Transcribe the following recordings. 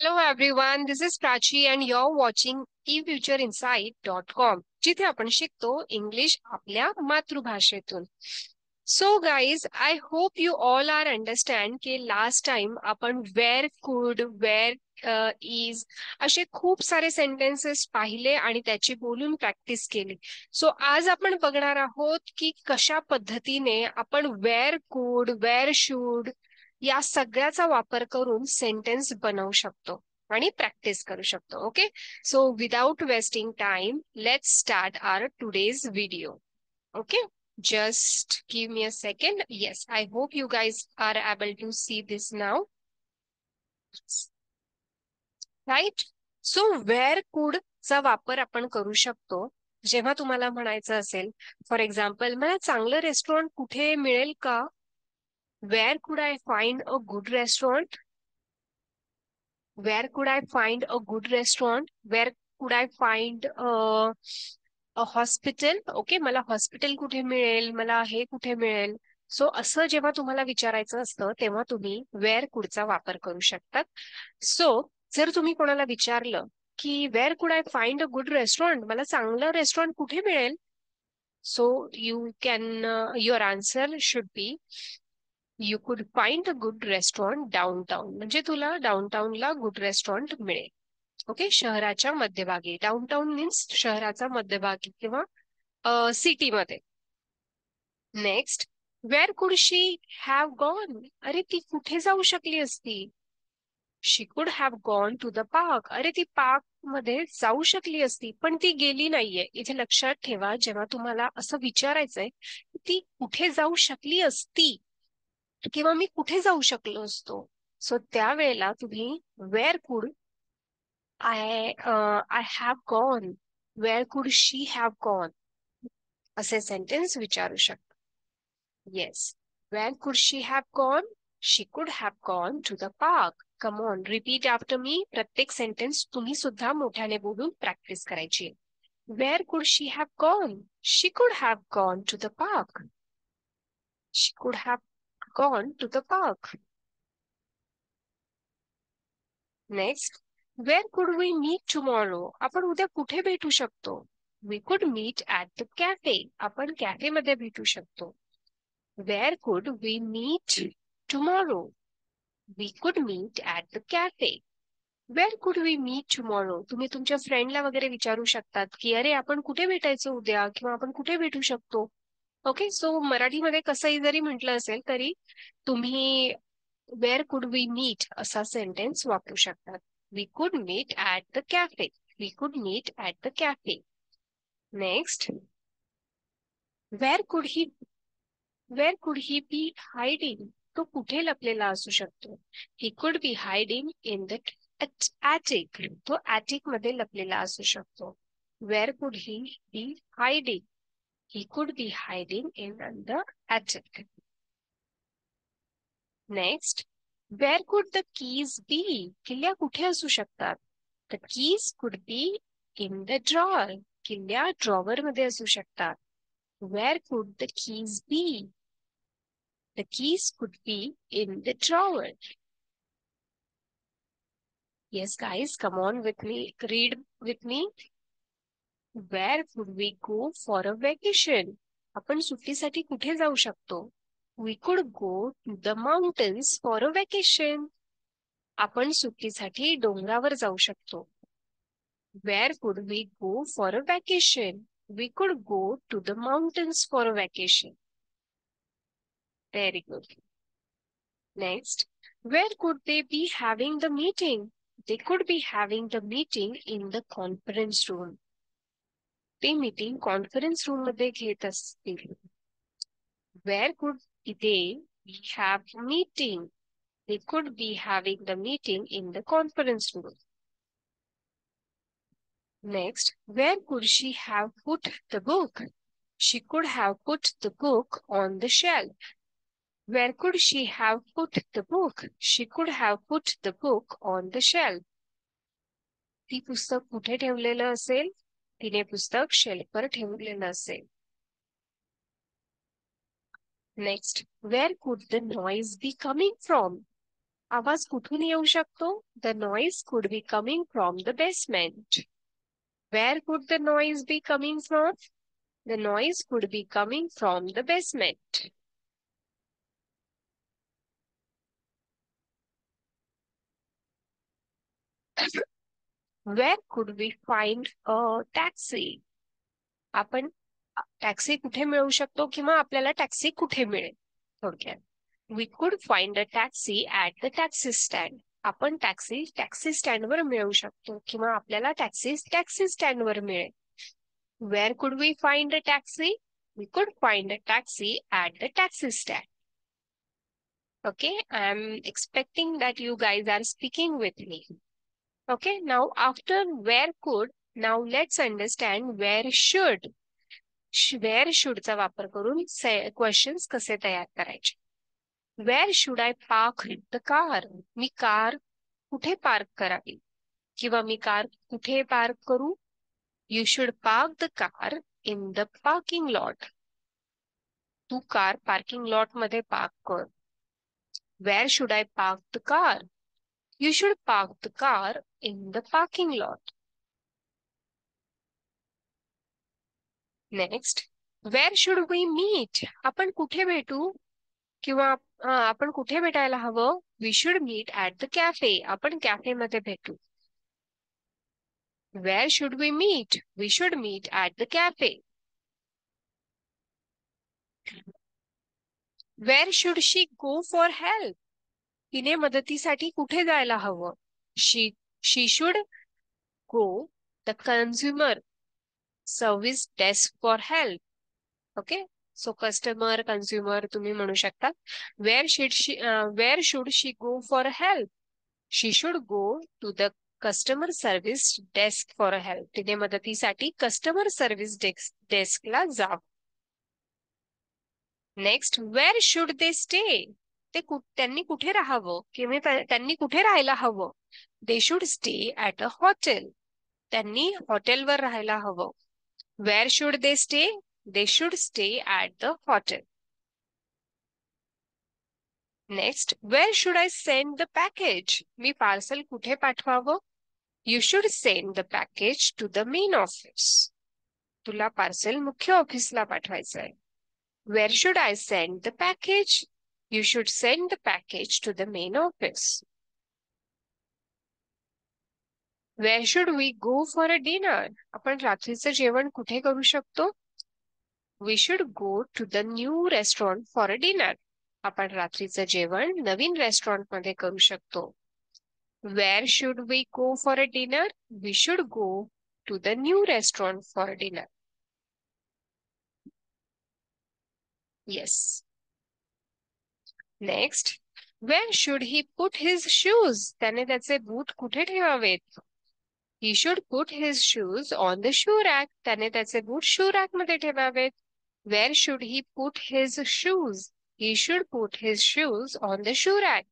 Hello everyone, this is Prachi and you're watching efutureinsight.com जिथे आपण शिकतो इंग्लिश आपल्या मातृभाषेतून. So guys, I hope you all are understand की लास्ट टाइम आपण वेअर कुड, वेअर इज असे खूप सारे सेंटेन्सेस पाहिले आणि त्याची बोलून प्रॅक्टिस केली. सो आज आपण बघणार आहोत की कशा पद्धतीने आपण वेअर कुड, वेअर शुड या सगळ्याचा वापर करून सेंटेन्स बनवू शकतो आणि प्रॅक्टिस करू शकतो. Okay, so without wasting time let's start our today's video. Okay, just give me a second. Yes, I hope you guys are able to see this now. Right? So where could चा वापर आपण करू शकतो जेव्हा तुम्हाला म्हणायचं असेल, for example, मला चांगलं रेस्टॉरंट कुठे मिळेल का? Where could I find a good restaurant? Where could I find a good restaurant? Where could I find a hospital? Okay, मला हॉस्पिटल कुठे मिळेल, मला हे कुठे मिळेल? सो असं जेव्हा तुम्हाला विचारायचं असतं तेव्हा तुम्ही वेअर कुडचा वापर करू शकतात. सो जर तुम्ही कोणाला विचारलं की where could I find a good restaurant, मला चांगलं रेस्टॉरंट कुठे मिळेल, so you can your answer should be you could find a good restaurant downtown. म्हणजे तुला डाउनटाउनला गुड रेस्टॉरंट मिळेल. ओके, शहराच्या मध्यभागी. डाउनटाउन मीन्स शहराचा मध्यभागी किंवा सिटीमध्ये. Next, where could she have gone? अरे ती कुठे जाऊ शकली असती? She could have gone to the park. अरे ती पार्क मध्ये जाऊ शकली असती पण ती गेली नाहीये. इथे लक्षात ठेवा, जेव्हा तुम्हाला असं विचारायचंय ती कुठे जाऊ शकली असती किंवा मी कुठे जाऊ शकलो असतो, सो त्यावेळेला तुम्ही wear could I have gone, wear could she have gone असे सेंटेन्स विचारू शकता. Yes, wear could she have gone? She could have gone to the park. Come on, repeat after me. प्रत्येक सेंटेन्स तुम्ही सुद्धा मोठ्याने बोलून प्रॅक्टिस करायची. Wear could she have gone? She could have gone to the park. She could have gone to the park. Next, where could we meet tomorrow? आपण उद्या कुठे भेटू शकतो? We could meet at the cafe. आपण cafe मध्ये भेटू शकतो. Where could we meet tomorrow? We could meet at the cafe. Where could we meet tomorrow? तुम्ही तुमच्या फ्रेंडला वगैरे विचारू शकतात की अरे आपण कुठे भेटायचं उद्या किंवा आपण कुठे भेटू शकतो. ओके, सो मराठीमध्ये कसंही जरी म्हटलं असेल तरी तुम्ही वेअर कुड वी मीट असा सेंटेन्स वापरू शकतात. We could meet at the cafe. We could meet at the cafe. Next, where could he wear could he be hiding? तो कुठे लपलेला असू शकतो? ही could be hiding in the attic. तो attic मध्ये लपलेला असू शकतो. Where could he be hiding? He could be hiding in the attic. Next, where could the keys be? किल्ल्या कुठे असू शकतात? The keys could be in the drawer. किल्ल्या ड्रॉवर मध्ये असू शकतात. Where could the keys be? The keys could be in the drawer. Yes, guys, come on with me. Read with me. Where could we go for a vacation? आपण सुट्टीसाठी कुठे जाऊ शकतो? We could go to the mountains for a vacation. आपण सुट्टीसाठी डोंगरावर जाऊ शकतो. Where could we go for a vacation? We could go to the mountains for a vacation. Very good. Next, where could they be having the meeting? They could be having the meeting in the conference room. ते meeting conference room मध्ये घेत असतील. Wear could they have meeting? They could be having the meeting in the conference room. Next, where could she have put the book? She could have put the book on the shelf. Where could she have put the book? She could have put the book on the shelf. ती पुस्तक कुठे ठेवलेलं असेल? तिने पुस्तक शेल्फवर ठेवलेलं असेल. Next, where could the noise be coming from? आवाज कुठून येऊ शकतो? The noise could be coming from the basement. Where could the noise be coming from? The noise could be coming from the basement. Where could we find a taxi? आपण taxi कुठे मिळवू शकतो किंवा आपल्याला टॅक्सी कुठे मिळेल? थोडक्यात, we could find a taxi at the taxi stand. आपण टॅक्सी स्टँड वर मिळवू शकतो किंवा आपल्याला टॅक्सी स्टँड वर मिळेल. Where could we find a taxi? We could find a taxi at the taxi stand. Okay, I'm expecting that you guys are speaking with me. Okay, now after where could, now let's understand where should. Where should चा वापर करून questions कसे तयार करायचे. Where should I park the car? Me car कुठे park करावी किंवा मी car कुठे पार्क करू? You should park the car in the parking lot. तू कार पार्किंग लॉट मध्ये पार्क कर. Where should I park the car? You should park the car in the parking lot. Next, where should we meet? आपण कुठे भेटू किंवा आपण कुठे भेटायला हवं? We should meet at the cafe. आपण कॅफे मध्ये भेटू. Where should we meet? We should meet at the cafe. Where should she go for help? तिने मदतीसाठी कुठे जायला हवं? She should go the consumer service desk for help. Okay, so customer, consumer तुम्ही म्हणू शकता. Where should she go for help? She should go to the customer service desk for help. तिने मदतीसाठी customer service desk ला जाव. Next, where should they stay? त्यांनी कुठे राहावं किंवा त्यांनी कुठे राहायला हवं? They should stay at a hotel. त्यांनी हॉटेलवर राहायला हवं. Where should they stay? They should stay at the hotel. Next, where should I send the package? Me parcel कुठे पाठवावं? You should send the package to the main office. तुला parcel मुख्य ऑफिसला पाठवायचं आहे. Where should I send the package? You should send the package to the main office. Where should we go for a dinner? आपण रात्रीचं जेवण कुठे करू शकतो? We should go to the new restaurant for a dinner. आपण रात्रीचं जेवण नवीन restaurant मध्ये करू शकतो. Where should we go for a dinner? We should go to the new restaurant for dinner. Yes. Next, where should he put his shoes? त्याने त्याचे बूट कुठे ठेवावेत? He should put his shoes on the shoe rack. त्याने त्याचे बूट shoe rack मध्ये ठेवावेत. Where should he put his shoes? He should put his shoes on the shoe rack.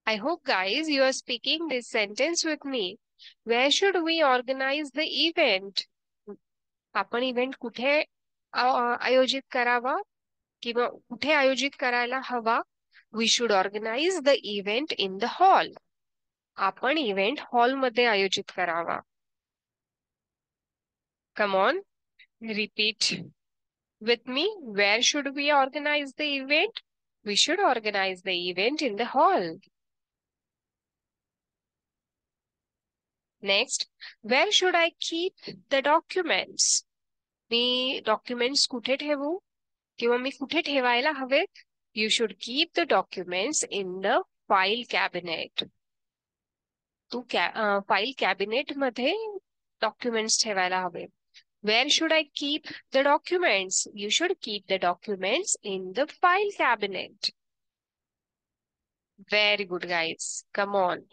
I hope guys you are speaking this sentence with me. Where should we organize the event? आपण event कुठे आयोजित करावा किंवा कुठे आयोजित करायला हवा? We should organize the event in the hall. आपण इव्हेंट हॉल मध्ये आयोजित करावा. Come on, repeat with me. Where should we organize the event? We should organize the event in the hall. Next, where should I keep the documents? Me documents कुठे ठेवू किंवा मी कुठे ठेवायला हवेत? You should keep the documents in the file cabinet. तू file cabinet मध्ये documents ठेवायला हवे. Where should I keep the documents? You should keep the documents in the file cabinet. Very good, guys. Come on.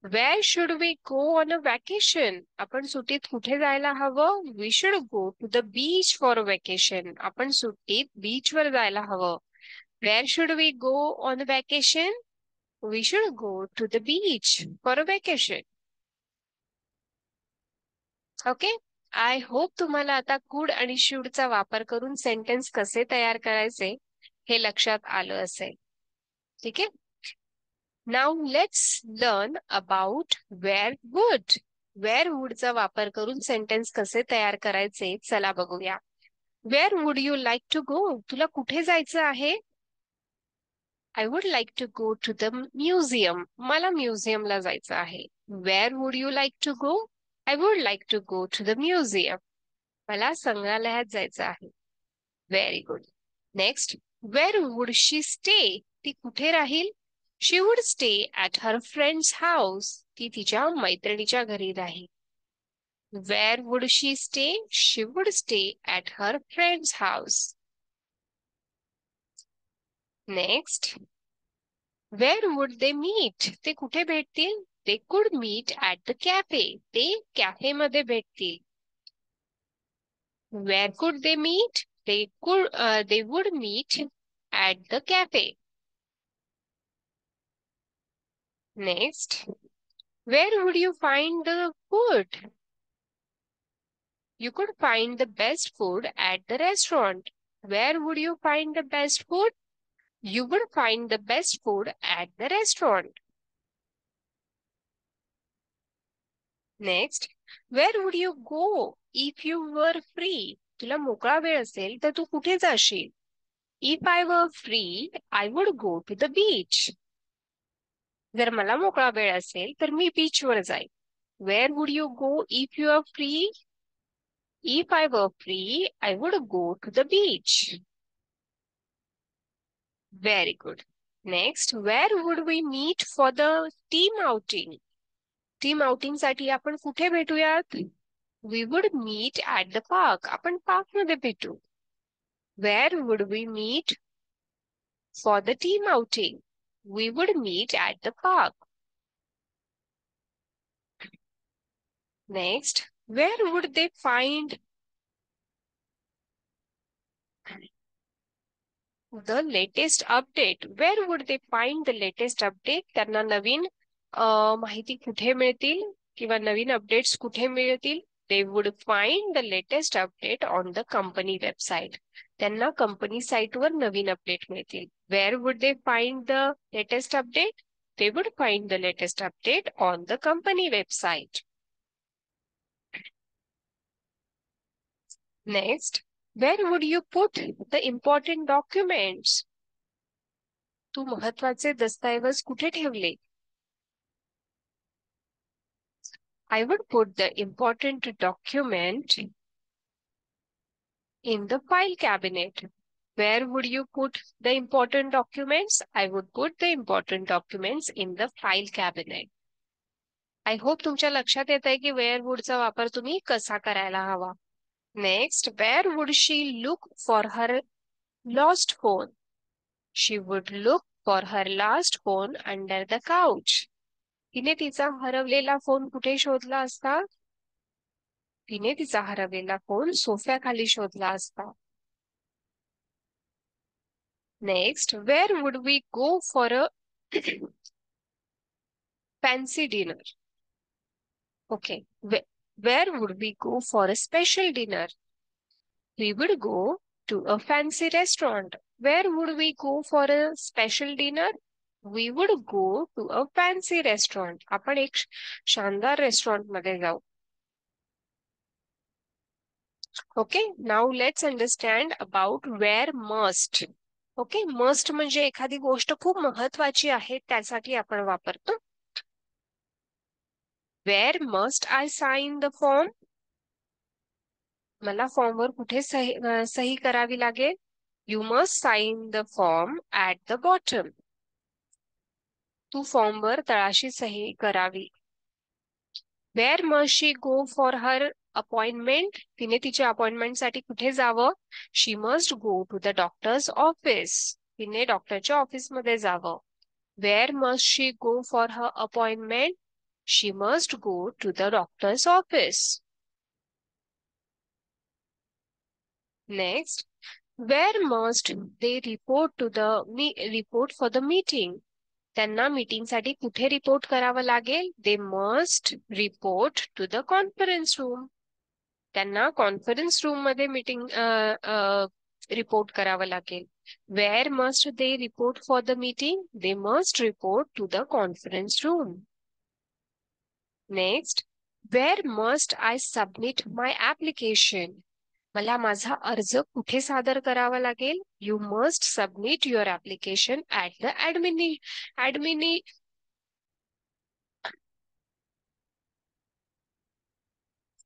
Where should we go on a vacation? आपण सुट्टीत कुठे जायला हवं? We should go to the beach for a vacation. आपण सुट्टीत beach वर जायला हवं. Where should we go on a vacation? We should go to the beach for a vacation. Okay, I hope तुम्हाला आता कुड आणि शुड चा वापर करून सेंटेन्स कसे तयार करायचे हे लक्षात आलं असेल. ठीक आहे. Now let's learn about where would. Where वुडचा वापर करून सेंटेन्स कसे तयार करायचे चला बघूया. Where would you like to go? तुला कुठे जायचं आहे? I would like to go to the museum. मला म्युझियमला जायचं आहे. Where would you like to go? I would like to go to the museum. मला संग्रहालयात जायचं आहे. Very good. Next, where would she stay? ती कुठे राहील? शी would stay at her friend's house. ती तिच्या मैत्रिणीच्या घरी राहील. Where would she stay? She would stay at her friend's house. Next, where would they meet? ते कुठे भेटतील? They could meet at the cafe. ते कॅफेमध्ये भेटतील. Where could they meet? They would meet at the cafe. Next, where would you find the food? You could find the best food at the restaurant. Where would you find the best food? You would find the best food at the restaurant. Next, where would you go if you were free? तुला मोकळा वेळ असेल तर तू कुठे जाशील? If I were free, I would go to the beach. जर मला मोकळा वेळ असेल तर मी बीचवर जाईन. Where would you go if you are free? If I were free I would go to the beach. Very good. Next, where would we meet for the team outing? Team outing साठी आपण कुठे भेटूयात? We would meet at the park. आपण park मध्ये भेटू. Where would we meet for the team outing? We would meet at the park. Next, where would they find the latest update? Where would they find the latest update? त्यांना नवीन माहिती कुठे मिळतील किंवा नवीन updates कुठे मिळतील? They would find the latest update on the company website. त्यांना company साइटवर नवीन update मिळतील. Where would they find the latest update? They would find the latest update on the company website. Next, where would you put the important documents? तू महत्वाचे दस्तऐवज कुठे ठेवले? I would put the important document in the file cabinet. Where would you put the important documents? I would put the important documents in the file cabinet. I hope तुमच्या लक्षात येत आहे की where would चा वापर तुम्ही कसा करायला हवा. Next, where would she look for her lost phone? She would look for her lost phone under the couch. तिने तिचा हरवलेला फोन कुठे शोधला असता? तिने तिचा हरवलेला फोन सोफ्याखाली शोधला असता. Next, where would we go for a fancy dinner? Okay, where would we go for a special dinner? We would go to a fancy restaurant. Where would we go for a special dinner? We would go to a fancy restaurant. आपण एक शानदार restaurant मध्ये जाऊ. Okay, now let's understand about where must. Okay, must म्हणजे एखादी गोष्ट खूप महत्वाची आहे त्यासाठी आपण वापरतो. Where must I sign the form? मला फॉर्मवर कुठे सही करावी लागेल? You must sign the form at the bottom. तू फॉर्मवर तळाशी सही करावी. Where must she go for her appointment? तिने तिच्या अपॉइंटमेंटसाठी कुठे जावं? She must go to the doctor's office. तिने डॉक्टरच्या ऑफिसमध्ये जावं. Where must she go for her appointment? She must go to the doctor's office. Next, where must they report for the meeting? त्यांना मीटिंगसाठी कुठे रिपोर्ट करावं लागेल? They must report to the conference room. त्यांना कॉन्फरन्स रूम मध्ये meeting report करावं लागेल. Where must they report for the meeting? They must report to the conference room. Next, where must I submit my application? मला माझा अर्ज कुठे सादर करावा लागेल? You must submit your application at the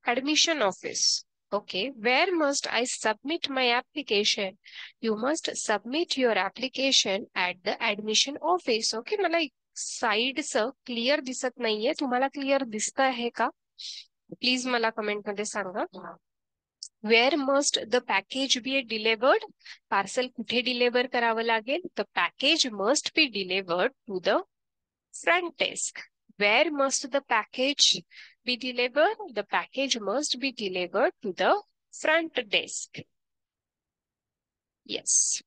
admission office. Okay, where must I submit my application? You must submit your application at the admission office. Okay, मला साइडचं clear दिसत नाहीये. तुम्हाला क्लिअर दिसत आहे का? प्लीज मला कमेंट मध्ये सांगा. Where must the package be delivered? Parcel कुठे डिलिव्हर करावं लागेल? The package must be delivered to the front desk. Where must the package be delivered? The package must be delivered to the front desk. Yes.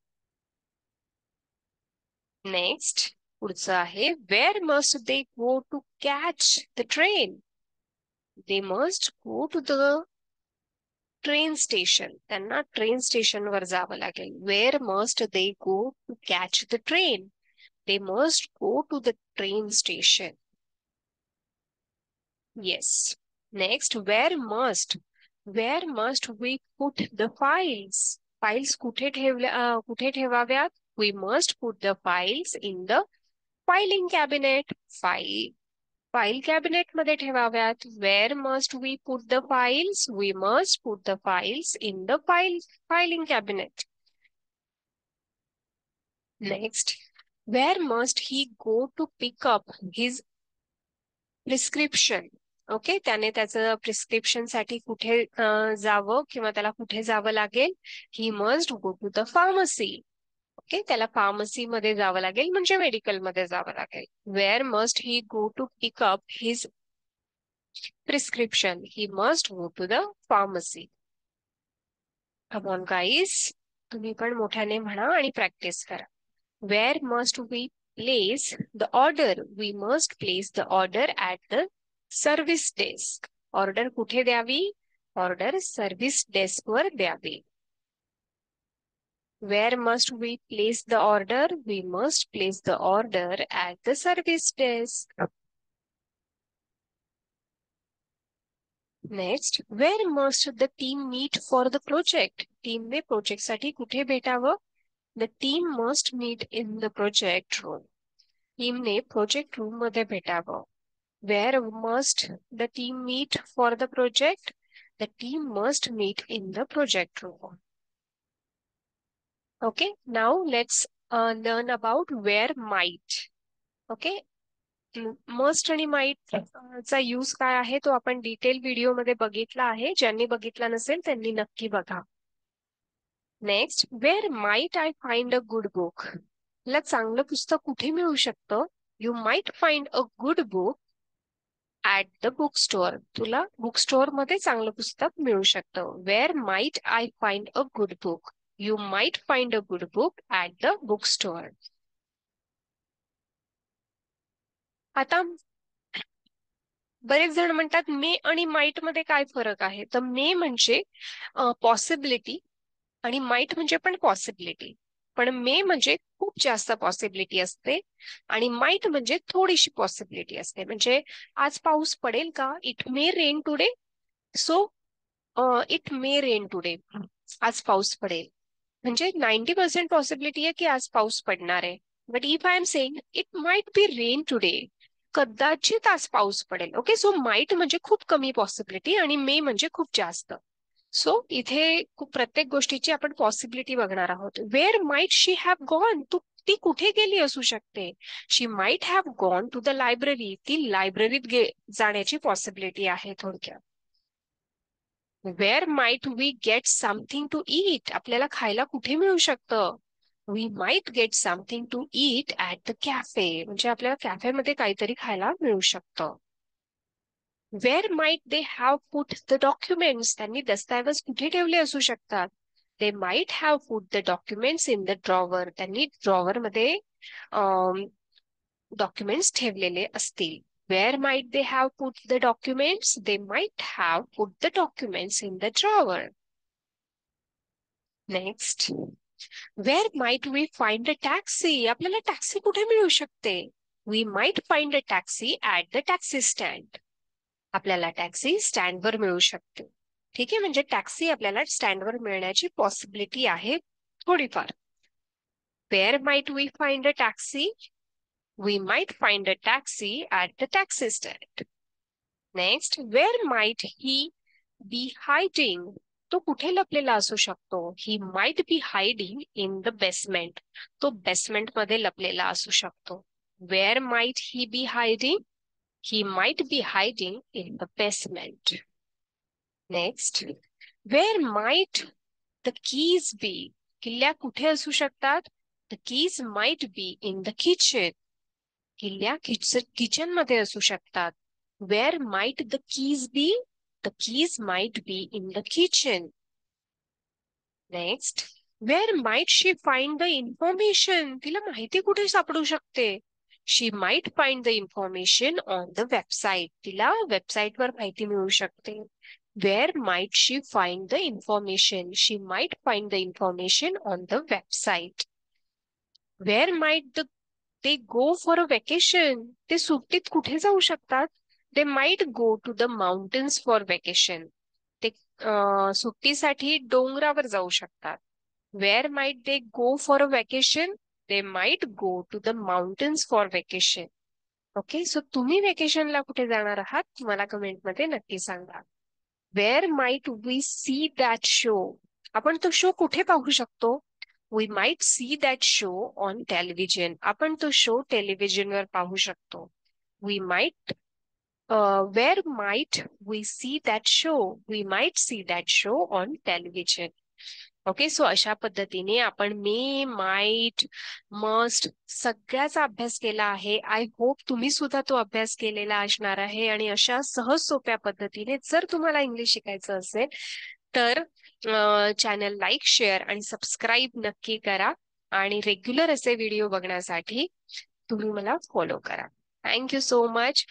Next, पुढचं आहे where must they go to catch the train? They must go to the train station. त्यांना train station वर जावं लागेल. Where must they go to catch the train? They must go to the train station. Yes. Next, where must we put the files? Files कुठे ठेवाव्यात? We must put the files in the filing cabinet. File cabinet मध्ये ठेवाव्यात. Where must we put the files? We must put the files in the filing cabinet. Next, where must he go to pick up his prescription? Okay, त्याने त्याचं prescription साठी कुठे जावं किंवा त्याला कुठे जावं लागेल? He must go to the pharmacy. Okay, त्याला फार्मसी मध्ये जावं लागेल म्हणजे मेडिकल मध्ये जावं लागेल. Where must he go to pick up his prescription? He must go to the pharmacy. Come on guys, तुम्ही पण मोठ्याने म्हणा आणि प्रॅक्टिस करा. Where must we place the order? We must place the order at the service desk. Order कुठे द्यावी? Order service desk वर द्यावी. Where must we place the order? We must place the order at the service desk. Next, where must the team meet for the project? Team ने project साठी कुठे भेटावं? The team must meet in the project room. टीमने project room मध्ये भेटावं. Where must the team meet for the project? The team must meet in the project room. Okay, now let's learn about where might. Okay, must आणि might चा use काय आहे तो आपण detail video मध्ये बघितला आहे. ज्यांनी बघितला नसेल त्यांनी नक्की बघा. Next, where might I find a good book? मला चांगलं पुस्तक कुठे मिळू शकतं? You might find a good book at the book store. तुला बुक स्टोअर मध्ये चांगलं पुस्तक मिळू शकतं. Where might I find a good book? You might find a good book at the book store. आता बरेच जण म्हणतात मे आणि माइट मध्ये काय फरक आहे? तर मे म्हणजे पॉसिबिलिटी आणि माइट म्हणजे पण पॉसिबिलिटी. पण मे म्हणजे खूप जास्त पॉसिबिलिटी असते आणि माइट म्हणजे थोडीशी पॉसिबिलिटी असते. म्हणजे आज पाऊस पडेल का? It may rain today. So it may rain today. आज पाऊस पडेल म्हणजे 90% पॉसिबिलिटी आहे की आज पाऊस पडणार आहे. But if I am saying it might be rain today, कदाचित आज पाऊस पडेल. ओके, सो माइट म्हणजे खूप कमी पॉसिबिलिटी आणि मे म्हणजे खूप जास्त. सो इथे प्रत्येक गोष्टीची आपण पॉसिबिलिटी बघणार आहोत. Where might she have gone? ती कुठे गेली असू शकते? She might have gone to the library. ती लायब्ररीत जाण्याची पॉसिबिलिटी आहे थोडक्यात. Where might we get something to eat? आपल्याला खायला कुठे मिळू शकतं? We might get something to eat at the cafe. म्हणजे आपल्याला कॅफेमध्ये काहीतरी खायला मिळू शकतं. Where might they have put the documents? त्यांनी दस्तऐवज कुठे ठेवले असू शकतात? They might have put the documents in the drawer. त्यांनी ड्रॉवर मध्ये डॉक्युमेंट्स ठेवलेले असतील. Where might they have put the documents? They might have put the documents in the drawer. Next, where might we find a taxi, आपल्याला taxi कुठे मिळू शकते? We might find a taxi at the taxi stand, आपल्याला taxi स्टँडवर मिळू शकते. ठीक आहे, म्हणजे टॅक्सी आपल्याला स्टँडवर मिळण्याची पॉसिबिलिटी आहे थोडीफार. Where might we find a taxi? We might find a taxi at the taxi stand. Next, where might he be hiding, तो कुठे लपलेला असू शकतो? He might be hiding in the basement, तो बेसमेंट मध्ये लपलेला असू शकतो. Where might he be hiding? He might be hiding in the basement. Next, where might the keys be, किल्ल्या कुठे असू शकतात? The keys might be in the kitchen, किल्ल्या किचन मध्ये असू शकतात. Where might the keys be? The keys might be in the kitchen. Next, where might she find the information, तिला माहिती कुठे सापडू शकते? She might find the information on the website, तिला वेबसाईटवर माहिती मिळू शकते. Where might she find the information? She might find the information on the website. Where might they go for a vacation, ते सुट्टीत कुठे जाऊ शकतात? They might go to the mountains for vacation, ते सुट्टीसाठी डोंगरावर जाऊ शकतात. Where might they go for a vacation? They might go to the mountains for vacation. Okay, so तुम्ही वेकेशनला कुठे जाणार आहात मला कमेंटमध्ये नक्की सांगा. Where might we see that show, आपण तो शो कुठे पाहू शकतो? We might see that show on television, आपण तो शो टेलिव्हिजनवर पाहू शकतो. We might where might we see that show? We might see that show on television. Okay, so अशा पद्धतीने आपण मे, माइट, मस्ट सगळ्याचा अभ्यास केला आहे. आय होप तुम्ही सुद्धा तो अभ्यास केलेला असणार आहे. आणि अशा सहज सोप्या पद्धतीने जर तुम्हाला इंग्लिश शिकायचं असेल तर चॅनल लाईक, शेअर आणि सबस्क्राईब नक्की करा. आणि रेग्युलर असे व्हिडिओ बघण्यासाठी तुम्ही मला फॉलो करा. Thank you so much.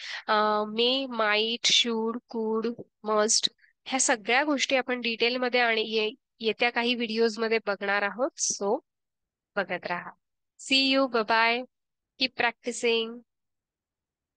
May, might, should, कुड, मस्ट ह्या सगळ्या गोष्टी आपण डिटेलमध्ये आणि येत्या काही व्हिडिओज मध्ये बघणार आहोत. सो बघत राहा. See you, bye. Keep practising.